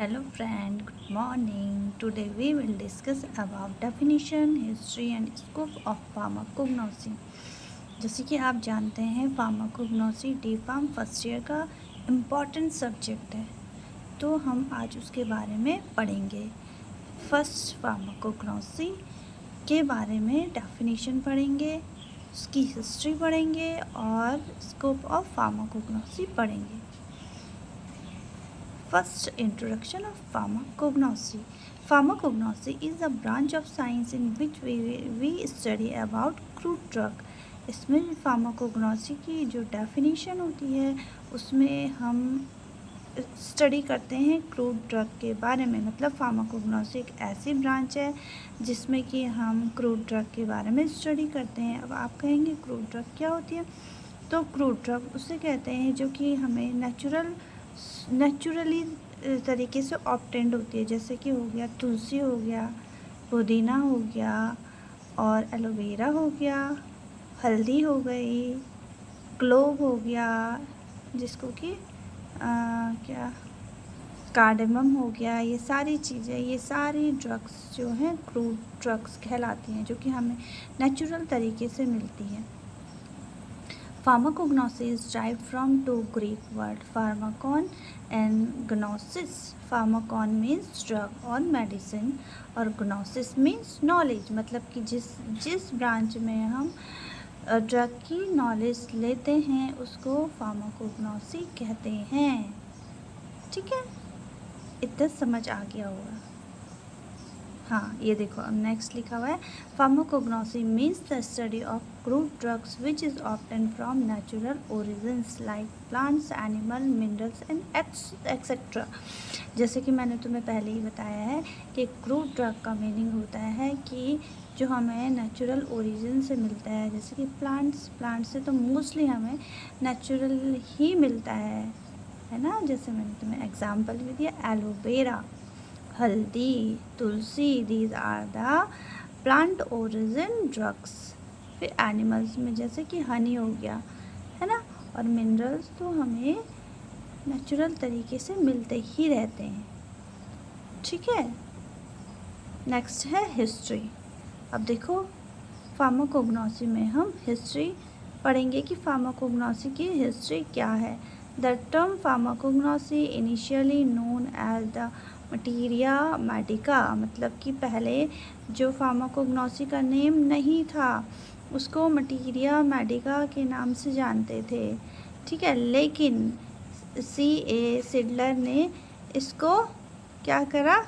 Hello friend, good morning. Today we will discuss about definition, history and scope of pharmacognosy. जैसे कि आप जानते हैं pharmacognosy D Pharm first year का important subject है, तो हम आज उसके बारे में पढ़ेंगे। फर्स्ट फार्माकोग्नोसी के बारे में डेफिनेशन पढ़ेंगे, उसकी हिस्ट्री पढ़ेंगे और स्कोप ऑफ फार्माकोग्नोसी पढ़ेंगे। First, introduction of pharmacognosy. Pharmacognosy is a branch of science in which we study about crude drug. इसमें फार्माकोग्नोसी की जो डेफिनेशन होती है उसमें हम स्टडी करते हैं क्रूड ड्रग के बारे में। मतलब फार्माकोग्नोसी एक ऐसी ब्रांच है जिसमें कि हम क्रूड ड्रग के बारे में स्टडी करते हैं। अब आप कहेंगे क्रूड ड्रग क्या होती है? तो क्रूड ड्रग उसे कहते हैं जो कि हमें नेचुरली तरीके से ऑब्टेंड होती है। जैसे कि हो गया तुलसी, हो गया पुदीना, हो गया और एलोवेरा हो गया, हल्दी हो गई, क्लोव हो गया, जिसको कि क्या कार्डेमम हो गया। ये सारी चीज़ें, ये सारी ड्रग्स जो हैं क्रूड ड्रग्स कहलाती हैं, जो कि हमें नेचुरल तरीके से मिलती है। Pharmacognosy is derived from two Greek words, pharmakon and gnosis. Pharmakon means drug or medicine और gnosis means knowledge। मतलब कि जिस ब्रांच में हम ड्रग की नॉलेज लेते हैं उसको फार्माकोग्नोसी कहते हैं। ठीक है, इतना समझ आ गया होगा। हाँ, ये देखो अब नेक्स्ट लिखा हुआ है, pharmacognosy means the study of crude drugs which is obtain from natural origins like plants, animal, minerals and etcetera. जैसे कि मैंने तुम्हें पहले ही बताया है कि क्रूड ड्रग का मीनिंग होता है कि जो हमें नेचुरल ओरिजिन से मिलता है। जैसे कि प्लांट्स से तो मोस्टली हमें नेचुरल ही मिलता है ना। जैसे मैंने तुम्हें एग्जाम्पल भी दिया, एलोवेरा, हल्दी, तुलसी, these are the plant origin drugs. फिर एनिमल्स में जैसे कि हनी हो गया, है ना। और मिनरल्स तो हमें नेचुरल तरीके से मिलते ही रहते हैं। ठीक है, नेक्स्ट है हिस्ट्री। अब देखो फार्माकोग्नोसी में हम हिस्ट्री पढ़ेंगे कि फार्माकोग्नोसी की हिस्ट्री क्या है। The term pharmacognosy initially known as the materia medica. मतलब कि पहले जो फार्माकोग्नोसी का नेम नहीं था उसको मटीरिया मेडिका के नाम से जानते थे। ठीक है, लेकिन C.A. सिडलर ने इसको क्या करा,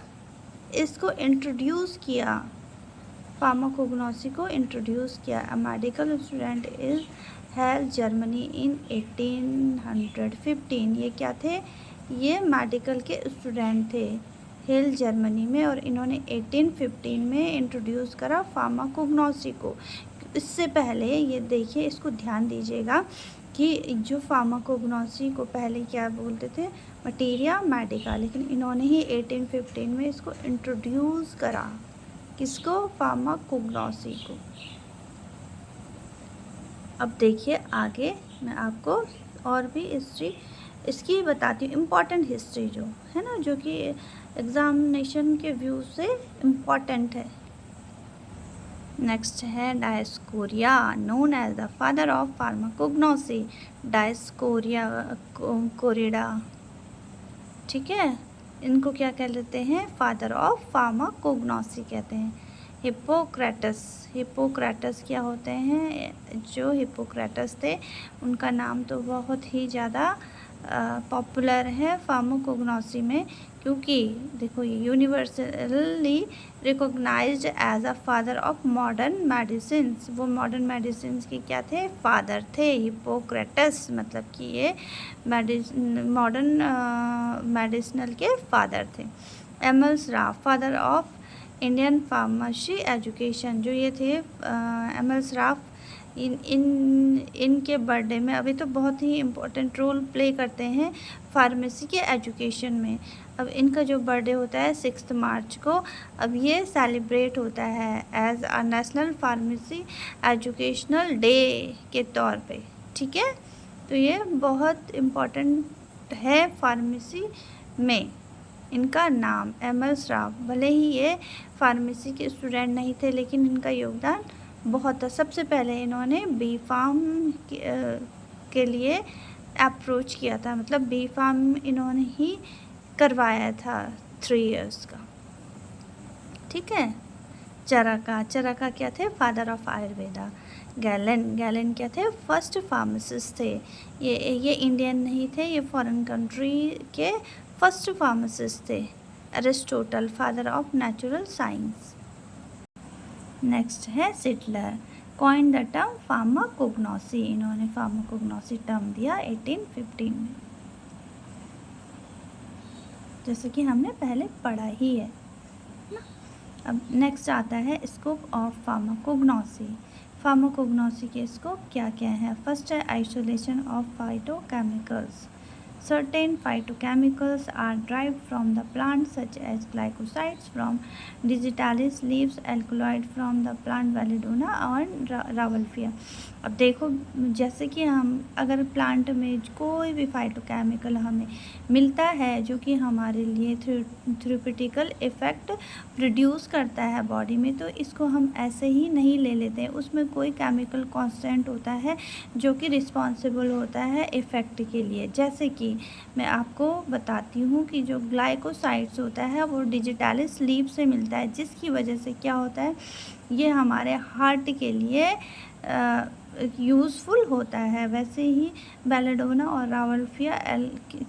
इसको इंट्रोड्यूस किया, फार्माकोग्नोसी को इंट्रोड्यूस किया। A medical student is hello Germany in 1815। ये क्या थे? ये मेडिकल के स्टूडेंट थे हेल जर्मनी में, और इन्होंने 1815 में इंट्रोड्यूस करा फार्माकोग्नोसी को। इससे पहले ये देखिए, इसको ध्यान दीजिएगा कि जो फार्माकोग्नोसी को पहले क्या बोलते थे, मटीरिया मेडिका, लेकिन इन्होंने ही 1815 में इसको इंट्रोड्यूस करा। किसको? फार्माकोग्नोसी को। अब देखिए आगे मैं आपको और भी हिस्ट्री इसकी बताती हूँ, इम्पॉर्टेंट हिस्ट्री जो है ना, जो कि एग्जामिनेशन के व्यू से इम्पॉर्टेंट है। नेक्स्ट है Dioscorides, known as the father of pharmacognosy. Dioscorides कोरिडा, ठीक है, इनको क्या कह लेते हैं? फादर ऑफ फार्माकोग्नोसी कहते हैं। हिप्पोक्रेटस क्या होते हैं? जो हिप्पोक्रेटस थे उनका नाम तो बहुत ही ज़्यादा पॉपुलर है फार्माकोग्नोसी में, क्योंकि देखो ये universally recognised as a father of modern medicines. वो मॉडर्न मेडिसिन्स के क्या थे? फादर थे हिप्पोक्रेटस। मतलब कि ये मॉडर्न मेडिसिनल के फादर थे। M L Shroff, father of Indian pharmacy education. जो ये थे एमएल श्राफ, इनके बर्थडे में अभी तो बहुत ही इम्पोर्टेंट रोल प्ले करते हैं फार्मेसी के एजुकेशन में। अब इनका जो बर्थडे होता है 6 मार्च को, अब ये सेलिब्रेट होता है as a national pharmacy educational day के तौर पे। ठीक है, तो ये बहुत इम्पोर्टेंट है फार्मेसी में। इनका नाम एमएल श्राफ, भले ही ये फार्मेसी के स्टूडेंट नहीं थे लेकिन इनका योगदान बहुत था। सबसे पहले इन्होंने बी फार्म के लिए अप्रोच किया था, मतलब बी फार्म इन्होंने ही करवाया था 3 इयर्स का। ठीक है। चरका क्या थे? Father of Ayurveda. गैलन क्या थे? फर्स्ट फार्मासिस्ट थे। ये इंडियन नहीं थे, ये फॉरेन कंट्री के फर्स्ट फार्मासिस्ट थे। Aristotle, father of natural science. Next है सिटलर, कॉइन द टर्म फार्माकोग्नोसी। इन्होंने फार्माकोग्नोसी टर्म दिया 1815 में, जैसे कि हमने पहले पढ़ा ही है ना। अब नेक्स्ट आता है स्कोप ऑफ फार्माकोग्नोसी। फार्माकोग्नोसी के स्कोप क्या क्या है? फर्स्ट है isolation of phytochemicals. Certain phytochemicals are derived from the plant such as glycosides from digitalis leaves, alkaloid from the plant Belladonna और रावल्फिया। अब देखो, जैसे कि हम अगर प्लांट में कोई भी फाइटोकेमिकल हमें मिलता है जो कि हमारे लिए थेरेप्यूटिकल इफ़ेक्ट प्रोड्यूस करता है बॉडी में, तो इसको हम ऐसे ही नहीं ले लेते हैं। उसमें कोई केमिकल कांस्टेंट होता है जो कि रिस्पॉन्सिबल होता है इफ़ेक्ट के लिए। जैसे कि मैं आपको बताती हूँ कि जो ग्लाइकोसाइड्स होता है वो डिजिटालिस लीफ से मिलता है, जिसकी वजह से क्या होता है, ये हमारे हार्ट के लिए यूज़फुल होता है। वैसे ही बेलाडोना और रावल्फिया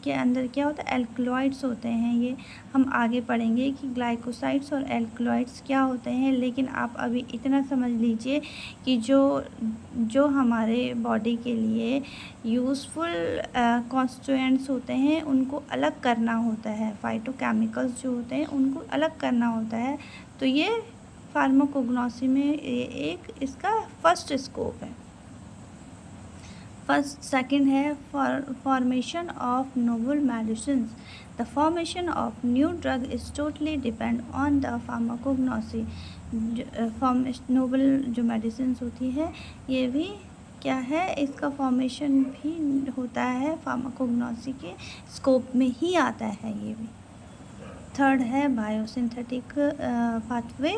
के अंदर क्या होता है, एल्कलॉइड्स होते हैं। ये हम आगे पढ़ेंगे कि ग्लाइकोसाइड्स और एल्कलॉइड्स क्या होते हैं, लेकिन आप अभी इतना समझ लीजिए कि जो हमारे बॉडी के लिए यूज़फुल कॉन्स्टिट्यूएंट्स होते हैं उनको अलग करना होता है, फाइटोकेमिकल्स जो होते हैं उनको अलग करना होता है। तो ये फार्माकोग्नोसी में एक इसका फर्स्ट स्कोप है। सेकंड है formation of novel medicine. The formation of new drug is totally depend on the pharmacognosy. Novel जो मेडिसिन होती है ये भी क्या है, इसका फॉर्मेशन भी होता है फार्माकोग्नोसी के स्कोप में ही आता है ये भी। थर्ड है biosynthetic pathway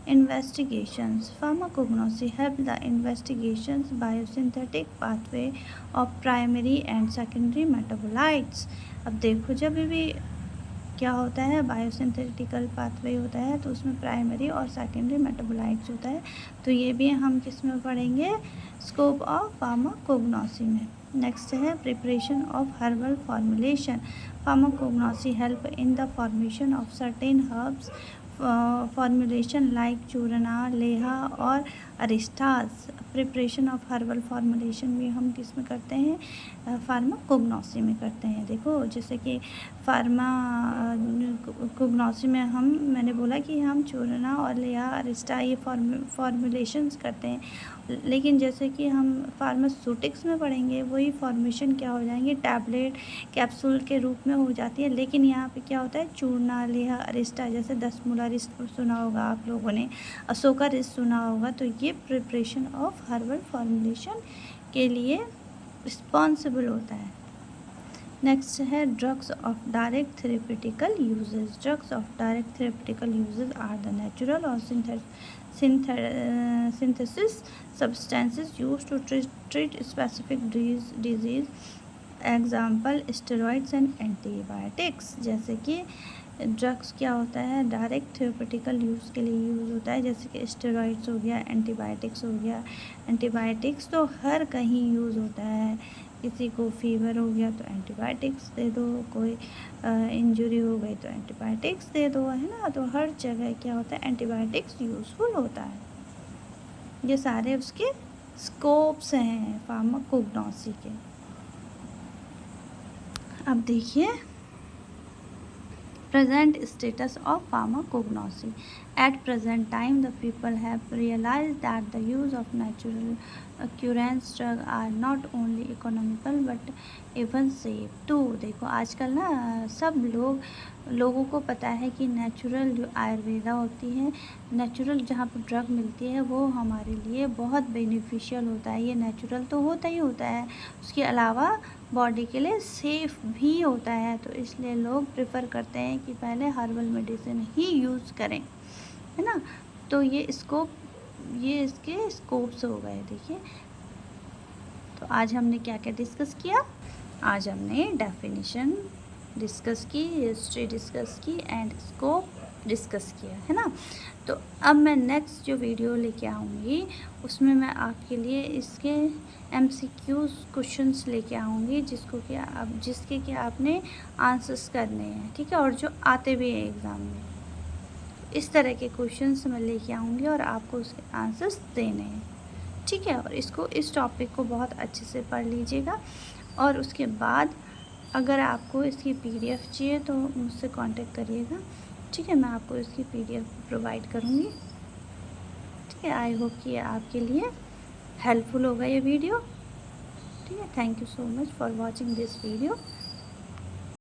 investigations. Pharmacognosy help the investigations biosynthetic pathway of primary and secondary metabolites. अब देखो, जब भी क्या होता है, बायोसिंथेटिकल पाथवे होता है तो उसमें प्राइमरी और सेकेंडरी मेटाबोलाइट्स होता है। तो ये भी हम किस में पढ़ेंगे, स्कोप ऑफ फार्माकोग्नोसी में। नेक्स्ट है preparation of herbal formulation. Pharmacognosy help in the formation of certain herbs formulation like churna, leha और arishtas. Preparation of herbal formulation भी हम किस में करते हैं, फार्माकोग्नोसी में करते हैं। देखो, जैसे कि फार्माकोग्नोसी में मैंने बोला कि हम चूरना और लेहा, अरिस्टा ये फॉर्मुलेशंस करते हैं, लेकिन जैसे कि हम फार्मास्यूटिक्स में पढ़ेंगे वही फॉर्मेशन क्या हो जाएंगे, टैबलेट कैप्सूल के रूप में हो जाती है। लेकिन यहाँ पे क्या होता है, चूरना, लेहा, अरिस्टा, जैसे 10 मूला रिस्ट सुना होगा आप लोगों ने, अशोका रिस्ट सुना होगा, तो ये प्रिपरेशन ऑफ हर्बल फॉर्मुलेशन के लिए रिस्पॉन्सिबल होता है। नेक्स्ट है drugs of direct therapeutical uses. Drugs of direct therapeutical uses are the natural और synthesis substances used to treat specific disease. Example steroids and antibiotics. जैसे कि ड्रग्स क्या होता है, डायरेक्ट थेरेप्यूटिकल यूज़ के लिए यूज़ होता है, जैसे कि स्टेरॉइड्स हो गया, एंटीबायोटिक्स हो गया। एंटीबायोटिक्स तो हर कहीं यूज़ होता है, किसी को फीवर हो गया तो एंटीबायोटिक्स दे दो, कोई इंजरी हो गई तो एंटीबायोटिक्स दे दो, है ना। तो हर जगह क्या होता है, एंटीबायोटिक्स यूज़फुल होता है। ये सारे उसके स्कोप्स हैं फार्माकोग्नोसी के। अब देखिए present status of pharmacognosy. At present time the people have realized that the use of natural occurrence drug are not only economical but even safe too. देखो आजकल ना सब लोग लोगों को पता है कि नेचुरल जो आयुर्वेदा होती है, नेचुरल जहाँ पर ड्रग मिलती है वो हमारे लिए बहुत बेनिफिशियल होता है। ये नेचुरल तो होता ही होता है, उसके अलावा बॉडी के लिए सेफ़ भी होता है। तो इसलिए लोग प्रेफर करते हैं कि पहले हर्बल मेडिसिन ही यूज़ करें, है ना। तो ये इसके स्कोप्स हो गए। देखिए, तो आज हमने क्या क्या डिस्कस किया। आज हमने डेफिनेशन डिस्कस की, हिस्ट्री डिस्कस की एंड स्कोप डिस्कस किया, है ना। तो अब मैं नेक्स्ट जो वीडियो लेके आऊँगी उसमें मैं आपके लिए इसके MCQs क्वेश्चंस लेके आऊँगी, जिसके कि आपने आंसर्स करने हैं, ठीक है, और जो आते भी हैं एग्ज़ाम में। इस तरह के क्वेश्चंस मैं लेके आऊँगी और आपको उसके आंसर्स देने हैं, ठीक है। और इस टॉपिक को बहुत अच्छे से पढ़ लीजिएगा। और उसके बाद अगर आपको इसकी PDF चाहिए तो मुझसे कांटेक्ट करिएगा, ठीक है। मैं आपको इसकी PDF प्रोवाइड करूँगी, ठीक है। आई होप कि ये आपके लिए हेल्पफुल होगा ये वीडियो, ठीक है। Thank you so much for watching this video.